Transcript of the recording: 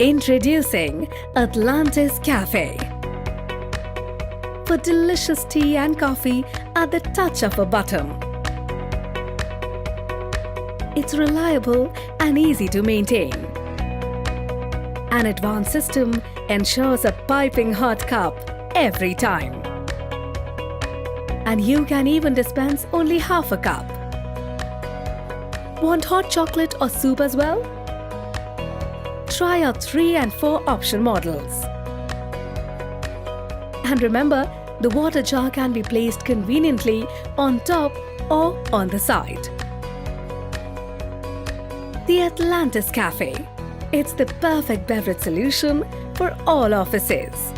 Introducing Atlantis Café. For delicious tea and coffee at the touch of a button. It's reliable and easy to maintain. An advanced system ensures a piping hot cup every time. And you can even dispense only half a cup. Want hot chocolate or soup as well? Try our 3 and 4 option models. And remember, the water jar can be placed conveniently on top or on the side. The Atlantis Café. It's the perfect beverage solution for all offices.